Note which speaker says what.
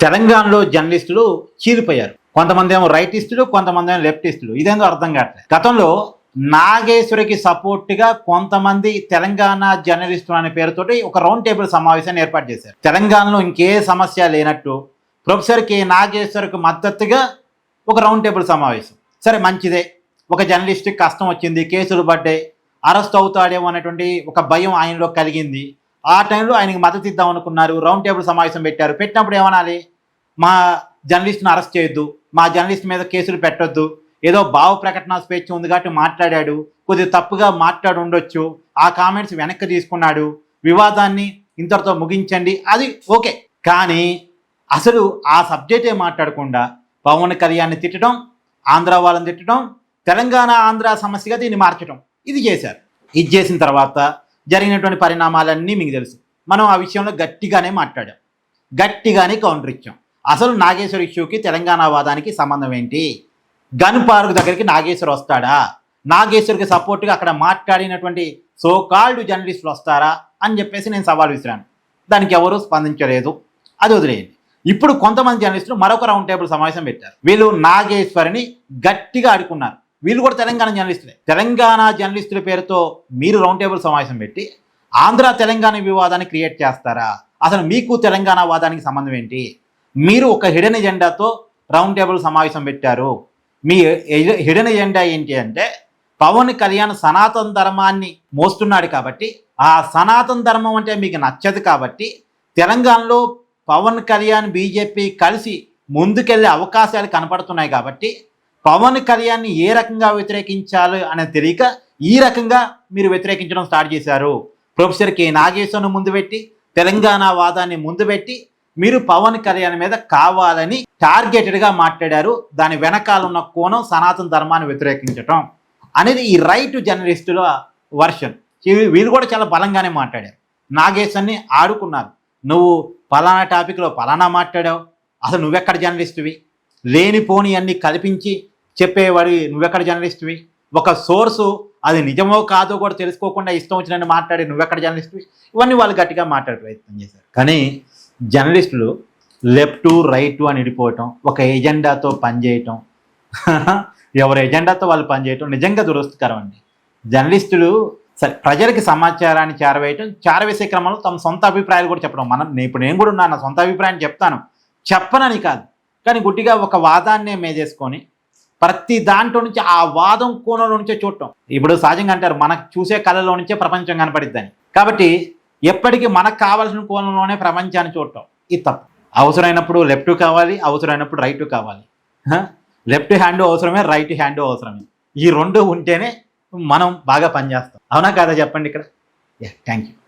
Speaker 1: తెలంగాణలో జర్నలిస్టులు చీలిపోయారు. కొంతమంది ఏమో రైటిస్టులు, కొంతమంది ఏమో లెఫ్టిస్టులు. ఇదేందో అర్థం కావట్లేదు. గతంలో నాగేశ్వరికి సపోర్ట్గా కొంతమంది తెలంగాణ జర్నలిస్టులు అనే పేరుతోటి ఒక రౌండ్ టేబుల్ సమావేశాన్ని ఏర్పాటు చేశారు. తెలంగాణలో ఇంకే సమస్య లేనట్టు ప్రొఫెసర్ కె నాగేశ్వర్కి మద్దతుగా ఒక రౌండ్ టేబుల్ సమావేశం. సరే, మంచిదే. ఒక జర్నలిస్ట్కి కష్టం వచ్చింది, కేసులు పడ్డాయి, అరెస్ట్ అవుతాడేమో అనేటువంటి ఒక భయం ఆయనలో కలిగింది. ఆ టైంలో ఆయనకి మద్దతు ఇద్దాం అనుకున్నారు, రౌండ్ టేబుల్ సమావేశం పెట్టారు. పెట్టినప్పుడు ఏమనాలి? మా జర్నలిస్ట్ని అరెస్ట్ చేయొద్దు, మా జర్నలిస్ట్ మీద కేసులు పెట్టొద్దు, ఏదో భావ ప్రకటన స్వేచ్ఛ ఉంది కాబట్టి మాట్లాడాడు, కొద్దిగా తప్పుగా మాట్లాడి ఉండొచ్చు, ఆ కామెంట్స్ వెనక్కి తీసుకున్నాడు, వివాదాన్ని ఇంతటితో ముగించండి, అది ఓకే. కానీ అసలు ఆ సబ్జెక్టే మాట్లాడకుండా పవన్ కళ్యాణ్ని తిట్టడం, ఆంధ్ర వాళ్ళని తిట్టడం, తెలంగాణ ఆంధ్ర సమస్యగా దీన్ని మార్చడం, ఇది చేశారు. ఇది చేసిన తర్వాత జరిగినటువంటి పరిణామాలన్నీ మీకు తెలుసు. మనం ఆ విషయంలో గట్టిగానే మాట్లాడాం, గట్టిగానే కౌంటర్ ఇచ్చాం. అసలు నాగేశ్వర్ ఇష్యూకి తెలంగాణ వాదానికి సంబంధం ఏంటి? గన్ పార్క్ దగ్గరికి నాగేశ్వర్ వస్తాడా? నాగేశ్వర్కి సపోర్ట్గా అక్కడ మాట్లాడినటువంటి సోకాల్డ్ జర్నలిస్టులు వస్తారా అని చెప్పేసి నేను సవాల్ విసిరాను. దానికి ఎవరూ స్పందించలేదు, అది వదిలేయండి. ఇప్పుడు కొంతమంది జర్నలిస్టులు మరొక రౌండ్ టేబుల్ సమావేశం పెట్టారు. వీళ్ళు నాగేశ్వరిని గట్టిగా ఆడుకున్నారు. వీళ్ళు కూడా తెలంగాణ జర్నలిస్టులే. తెలంగాణ జర్నలిస్టుల పేరుతో మీరు రౌండ్ టేబుల్ సమావేశం పెట్టి ఆంధ్ర తెలంగాణ వివాదాన్ని క్రియేట్ చేస్తారా? అసలు మీకు తెలంగాణ వాదానికి సంబంధం ఏంటి? మీరు ఒక హిడెన్ ఎజెండాతో రౌండ్ టేబుల్ సమావేశం పెట్టారు. మీ హిడెన్ ఎజెండా ఏంటి అంటే, పవన్ కళ్యాణ్ సనాతన ధర్మాన్ని మోస్తున్నాడు కాబట్టి, ఆ సనాతన ధర్మం అంటే మీకు నచ్చదు కాబట్టి, తెలంగాణలో పవన్ కళ్యాణ్ బీజేపీ కలిసి ముందుకెళ్ళే అవకాశాలు కనపడుతున్నాయి కాబట్టి, పవన్ కళ్యాణ్ని ఏ రకంగా వ్యతిరేకించాలి అనేది తెలియక ఈ రకంగా మీరు వ్యతిరేకించడం స్టార్ట్ చేశారు. ప్రొఫెసర్ కె నాగేశ్వర్ను ముందు పెట్టి, తెలంగాణ వాదాన్ని ముందు పెట్టి మీరు పవన్ కళ్యాణ్ మీద కావాలని టార్గెటెడ్గా మాట్లాడారు. దాని వెనకాల ఉన్న కోణం సనాతన ధర్మాన్ని వ్యతిరేకించటం అనేది ఈ రైట్ జర్నలిస్టుల వర్షన్. వీళ్ళు కూడా చాలా బలంగానే మాట్లాడారు. నాగేశ్వర్ని ఆడుకున్నారు. నువ్వు పలానా టాపిక్లో పలానా మాట్లాడావు, అసలు నువ్వెక్కడ జర్నలిస్టువి? లేనిపోని అన్ని కల్పించి చెప్పేవాడి నువ్వెక్కడ జర్నలిస్టువి? ఒక సోర్సు అది నిజమో కాదో కూడా తెలుసుకోకుండా ఇష్టం వచ్చినట్టు మాట్లాడి నువ్వెక్కడ జర్నలిస్టువి? ఇవన్నీ వాళ్ళు గట్టిగా మాట్లాడే ప్రయత్నం చేశారు. కానీ జర్నలిస్టులు లెఫ్ట్ రైట్ అని విడిపోవటం, ఒక ఎజెండాతో పనిచేయటం, ఎవరి ఎజెండాతో వాళ్ళు పనిచేయటం నిజంగా దురదృష్టకరం అండి. జర్నలిస్టులు ప్రజలకి సమాచారాన్ని చేరవేసే క్రమంలో తమ సొంత అభిప్రాయాలు కూడా చెప్పడం. ఇప్పుడు నేను కూడా ఉన్నాను, నా సొంత అభిప్రాయాన్ని చెప్తాను, చెప్పనని కాదు, కానీ గుడ్డిగా ఒక వాదాన్నే మేజేసుకొని ప్రతి దాంట్లో నుంచి ఆ వాదం కోణంలో నుంచే చూడటం. ఇప్పుడు సహజంగా అంటారు, మనకు చూసే కళలో నుంచే ప్రపంచం కనపడిద్దని. కాబట్టి ఎప్పటికీ మనకు కావాల్సిన కోణంలోనే ప్రపంచాన్ని చూడటం, ఇది తప్పు. అవసరమైనప్పుడు లెఫ్ట్ కావాలి, అవసరమైనప్పుడు రైట్ కావాలి. లెఫ్ట్ హ్యాండ్ అవసరమే, రైట్ హ్యాండ్ అవసరమే. ఈ రెండు ఉంటేనే మనం బాగా పనిచేస్తాం. అవునా కాదా చెప్పండి ఇక్కడ. Thank you.